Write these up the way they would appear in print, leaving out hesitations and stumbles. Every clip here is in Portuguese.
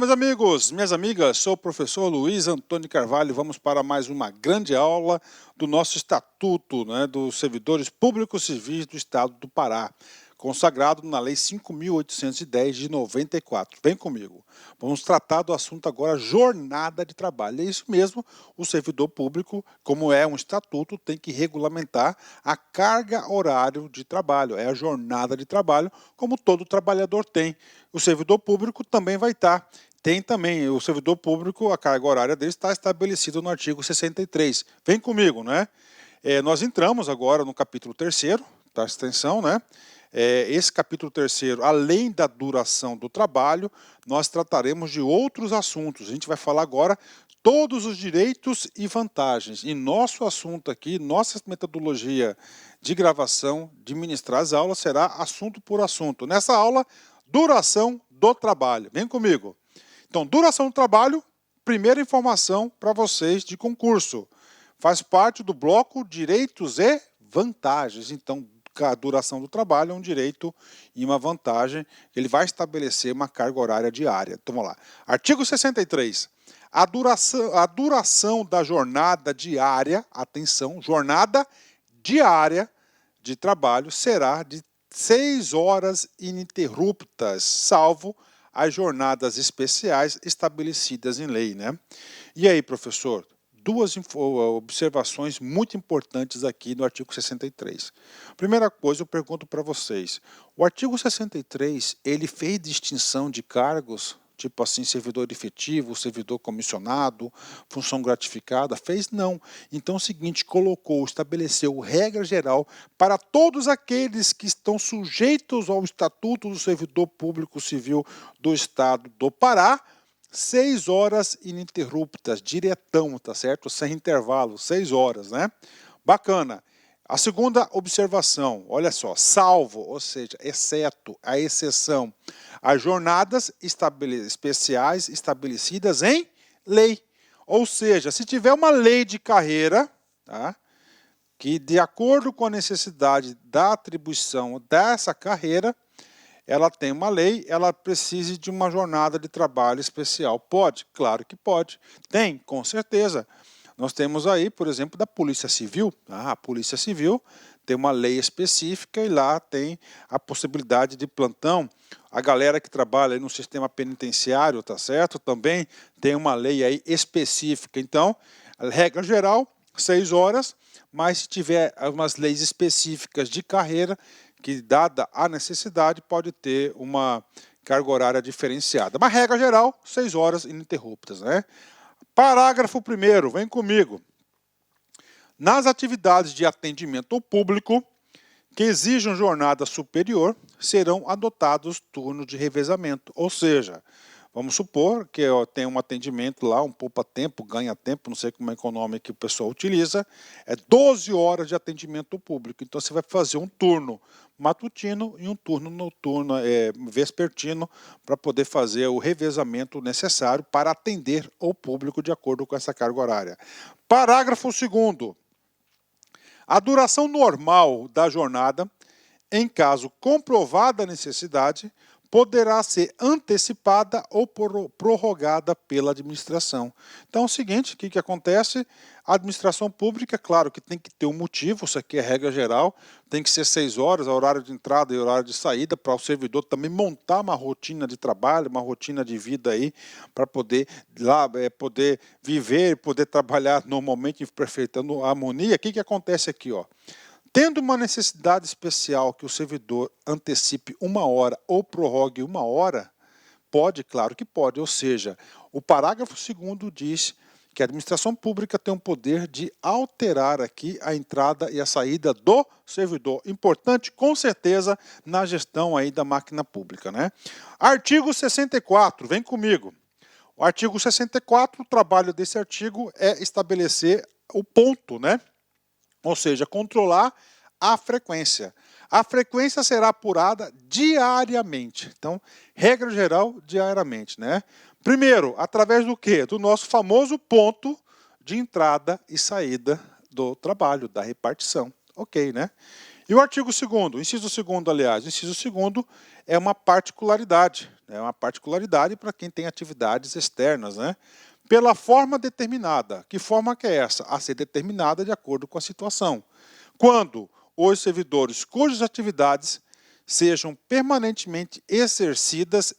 meus amigos, minhas amigas, sou o professor Luiz Antônio Carvalho. Vamos para mais uma grande aula do nosso Estatuto, dos Servidores Públicos Civis do Estado do Pará, consagrado na Lei 5.810 de 94. Vem comigo. Vamos tratar do assunto agora, jornada de trabalho. É isso mesmo, o servidor público, como é um estatuto, tem que regulamentar a carga horária de trabalho, é a jornada de trabalho, como todo trabalhador tem. O servidor público também vai estar. Tem também, o servidor público, a carga horária dele está estabelecida no artigo 63. Vem comigo, né? Nós entramos agora no capítulo 3º, presta atenção, né? Esse capítulo 3º, além da duração do trabalho, nós trataremos de outros assuntos. A gente vai falar agora todos os direitos e vantagens. E nosso assunto aqui, nossa metodologia de gravação, de ministrar as aulas, será assunto por assunto. Nessa aula, duração do trabalho. Vem comigo. Então, duração do trabalho, primeira informação para vocês de concurso. Faz parte do bloco direitos e vantagens. Então, a duração do trabalho é um direito e uma vantagem. Ele vai estabelecer uma carga horária diária. Então, vamos lá. Artigo 63. A duração da jornada diária, atenção, jornada diária de trabalho será de 6 horas ininterruptas, salvo as jornadas especiais estabelecidas em lei, né? E aí, professor? Duas observações muito importantes aqui no artigo 63. Primeira coisa, eu pergunto para vocês, o artigo 63, ele fez distinção de cargos, tipo assim, servidor efetivo, servidor comissionado, função gratificada? Fez? Não. Então é o seguinte, estabeleceu regra geral para todos aqueles que estão sujeitos ao Estatuto do Servidor Público Civil do Estado do Pará, 6 horas ininterruptas, diretão, tá certo? Sem intervalo, 6 horas, né? Bacana. A segunda observação, olha só, salvo, ou seja, exceto, a exceção, as jornadas especiais estabelecidas em lei. Ou seja, se tiver uma lei de carreira, tá, que de acordo com a necessidade da atribuição dessa carreira, ela tem uma lei, ela precisa de uma jornada de trabalho especial. Pode? Claro que pode. Tem? Com certeza. Nós temos aí, por exemplo, da Polícia Civil. A Polícia Civil tem uma lei específica e lá tem a possibilidade de plantão. A galera que trabalha aí no sistema penitenciário, tá certo? Também tem uma lei aí específica. Então, a regra geral, 6 horas, mas se tiver umas leis específicas de carreira, que dada a necessidade, pode ter uma carga horária diferenciada. Mas regra geral, 6 horas ininterruptas, né? Parágrafo 1º, vem comigo. Nas atividades de atendimento ao público que exijam jornada superior, serão adotados turnos de revezamento. Ou seja, vamos supor que eu tenho um atendimento lá, um poupa-tempo, ganha-tempo, não sei como é que é o nome que o pessoal utiliza, é 12 horas de atendimento ao público. Então você vai fazer um turno matutino e um turno noturno, vespertino, para poder fazer o revezamento necessário para atender o público de acordo com essa carga horária. Parágrafo 2º. A duração normal da jornada, em caso comprovada a necessidade, poderá ser antecipada ou prorrogada pela administração. Então é o seguinte, o que acontece? A administração pública, claro que tem que ter um motivo, isso aqui é regra geral, tem que ser 6 horas, horário de entrada e horário de saída, para o servidor também montar uma rotina de trabalho, uma rotina de vida aí, para poder poder viver, poder trabalhar normalmente em perfeita harmonia. O que acontece aqui, ó? Tendo uma necessidade especial que o servidor antecipe 1 hora ou prorrogue 1 hora, pode, claro que pode, ou seja, o parágrafo 2º diz que a administração pública tem o poder de alterar aqui a entrada e a saída do servidor. Importante, com certeza, na gestão aí da máquina pública, né? Artigo 64, vem comigo. O artigo 64, o trabalho desse artigo é estabelecer o ponto, né? Ou seja, controlar a frequência. A frequência será apurada diariamente. Então, regra geral, diariamente, né? Primeiro, através do quê? Do nosso famoso ponto de entrada e saída do trabalho, da repartição. Ok, né? E o artigo 2º, inciso 2º, aliás, inciso 2º é uma particularidade, É uma particularidade para quem tem atividades externas, né? Pela forma determinada. Que forma que é essa? A ser determinada de acordo com a situação. Quando os servidores cujas atividades sejam permanentemente exercidas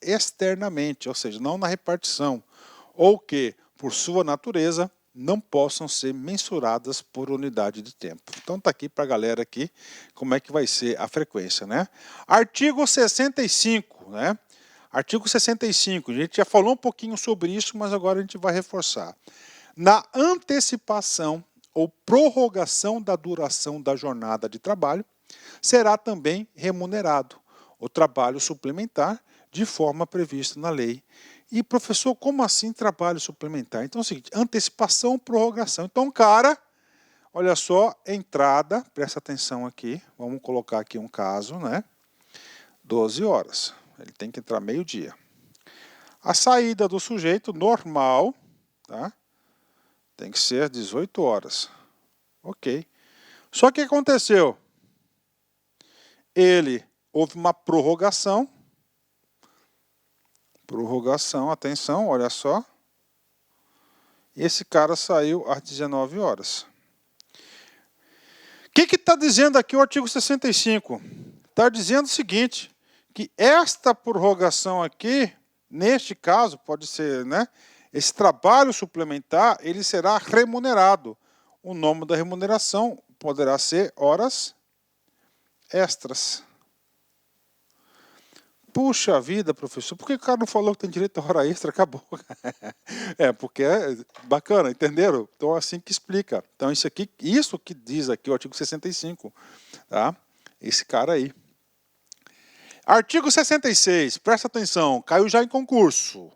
externamente, ou seja, não na repartição, ou que, por sua natureza, não possam ser mensuradas por unidade de tempo. Então está aqui para a galera aqui como é que vai ser a frequência, né? Artigo 65, né? Artigo 65, a gente já falou um pouquinho sobre isso, mas agora a gente vai reforçar. Na antecipação ou prorrogação da duração da jornada de trabalho, será também remunerado o trabalho suplementar de forma prevista na lei. E, professor, como assim trabalho suplementar? Então é o seguinte, antecipação, prorrogação. Então, cara, olha só, entrada, presta atenção aqui, vamos colocar aqui um caso, né? 12 horas, ele tem que entrar meio-dia. A saída do sujeito normal, tá? Tem que ser 18 horas. Ok. Só que o que aconteceu? Houve uma prorrogação. Prorrogação, atenção, olha só. Esse cara saiu às 19 horas. O que está dizendo aqui o artigo 65? Está dizendo o seguinte, que esta prorrogação aqui, neste caso, pode ser, né? Esse trabalho suplementar, ele será remunerado. O nome da remuneração poderá ser horas extras. Puxa vida, professor, por que o cara não falou que tem direito a hora extra? Acabou. Porque é bacana, entenderam? Então, assim que explica. Então, isso que diz aqui o artigo 65, tá? Esse cara aí. Artigo 66, presta atenção, caiu já em concurso.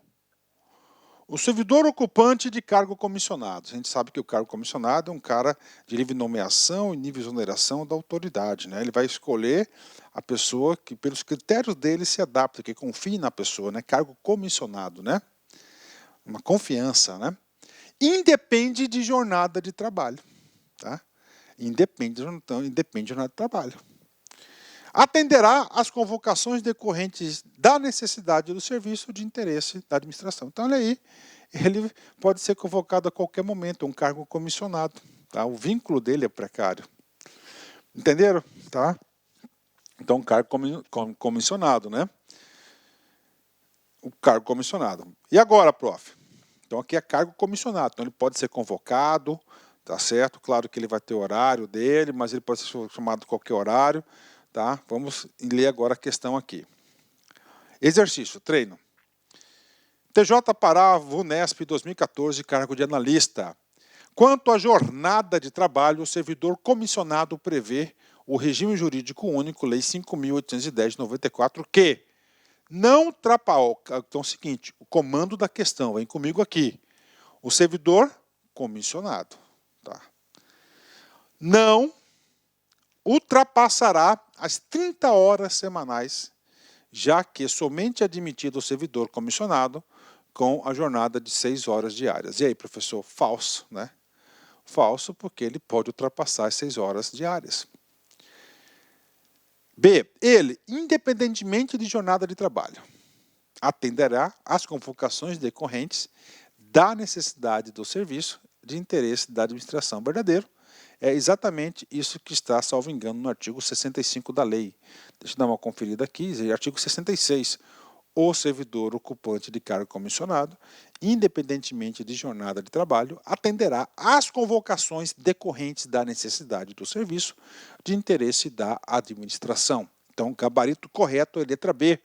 O servidor ocupante de cargo comissionado. A gente sabe que o cargo comissionado é um cara de livre nomeação e nível de exoneração da autoridade, né? Ele vai escolher a pessoa que, pelos critérios dele, se adapta, que confie na pessoa, né? Cargo comissionado, né? Uma confiança, né? Independe de jornada de trabalho, tá? Independe de jornada de trabalho. Atenderá às convocações decorrentes da necessidade do serviço de interesse da administração. Então, olha aí, ele pode ser convocado a qualquer momento, um cargo comissionado. Tá? O vínculo dele é precário. Entenderam? Tá? Então, cargo comissionado, né? O cargo comissionado. E agora, prof? Então, aqui é cargo comissionado. Então, ele pode ser convocado, tá certo? Claro que ele vai ter o horário dele, mas ele pode ser chamado a qualquer horário. Tá? Vamos ler agora a questão aqui. Exercício, treino. TJ Pará, VUNESP 2014, cargo de analista. Quanto à jornada de trabalho, o servidor comissionado prevê o regime jurídico único, Lei 5.810 de 94, que não ultrapassa. Então é o seguinte, o comando da questão, vem comigo aqui. O servidor comissionado. Tá? Não ultrapassará as 30 horas semanais, já que somente é admitido o servidor comissionado com a jornada de 6 horas diárias. E aí, professor? Falso, né? Falso, porque ele pode ultrapassar as 6 horas diárias. B. Ele, independentemente de jornada de trabalho, atenderá às convocações decorrentes da necessidade do serviço de interesse da administração verdadeiro. É exatamente isso que está, salvo engano, no artigo 65 da lei. Deixa eu dar uma conferida aqui, artigo 66. O servidor ocupante de cargo comissionado, independentemente de jornada de trabalho, atenderá às convocações decorrentes da necessidade do serviço de interesse da administração. Então, gabarito correto é letra B.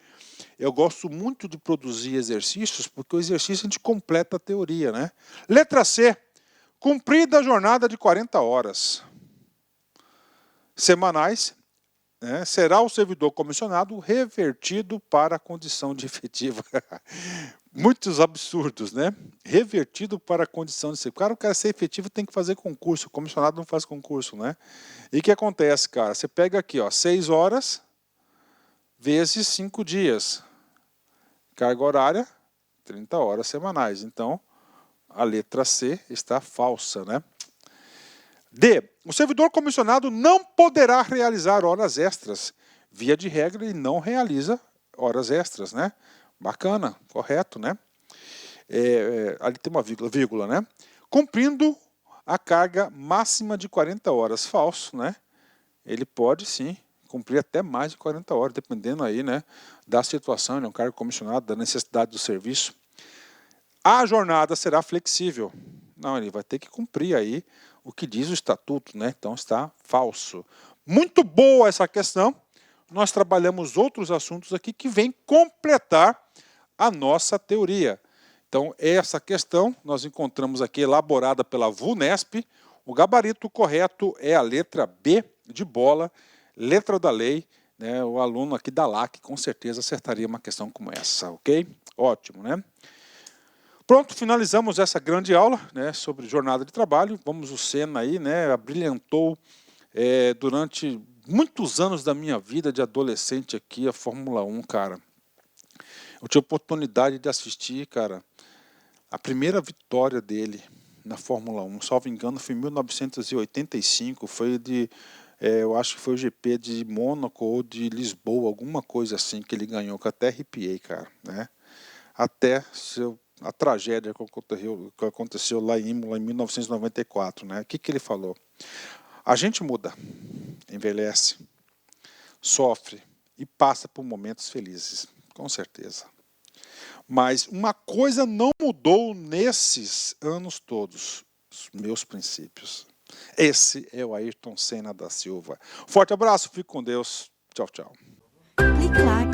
Eu gosto muito de produzir exercícios, porque o exercício a gente completa a teoria, né? Letra C. Cumprida a jornada de 40 horas semanais, né, será o servidor comissionado revertido para a condição de efetiva. Muitos absurdos, né? Revertido para a condição de efetivo. Cara, o cara ser efetivo tem que fazer concurso. O comissionado não faz concurso, né? E o que acontece, cara? Você pega aqui, ó, 6 horas vezes 5 dias. Carga horária, 30 horas semanais. Então, a letra C está falsa, né? D. O servidor comissionado não poderá realizar horas extras. Via de regra, ele não realiza horas extras, né? Bacana, correto, né? Ali tem uma vírgula, né? Cumprindo a carga máxima de 40 horas. Falso, né? Ele pode sim cumprir até mais de 40 horas, dependendo aí, né, da situação, ele é um cargo comissionado, da necessidade do serviço. A jornada será flexível. Não, ele vai ter que cumprir aí o que diz o estatuto, né? Então está falso. Muito boa essa questão. Nós trabalhamos outros assuntos aqui que vêm completar a nossa teoria. Então, essa questão nós encontramos aqui elaborada pela VUNESP. O gabarito correto é a letra B de bola, letra da lei, né? O aluno aqui da LAC com certeza acertaria uma questão como essa, ok? Ótimo, né? Pronto, finalizamos essa grande aula, né, sobre jornada de trabalho. Vamos, o Senna aí, né, abrilhantou durante muitos anos da minha vida de adolescente aqui a Fórmula 1, cara. Eu tive a oportunidade de assistir, cara, a primeira vitória dele na Fórmula 1, salvo engano, foi em 1985, eu acho que foi o GP de Mônaco ou de Lisboa, alguma coisa assim que ele ganhou, que eu até arrepiei, cara, né? Até a tragédia que aconteceu lá em Imola em 1994, né? O que ele falou? A gente muda, envelhece, sofre e passa por momentos felizes, com certeza. Mas uma coisa não mudou nesses anos todos, os meus princípios. Esse é o Ayrton Senna da Silva. Forte abraço, fique com Deus. Tchau, tchau. Clique like.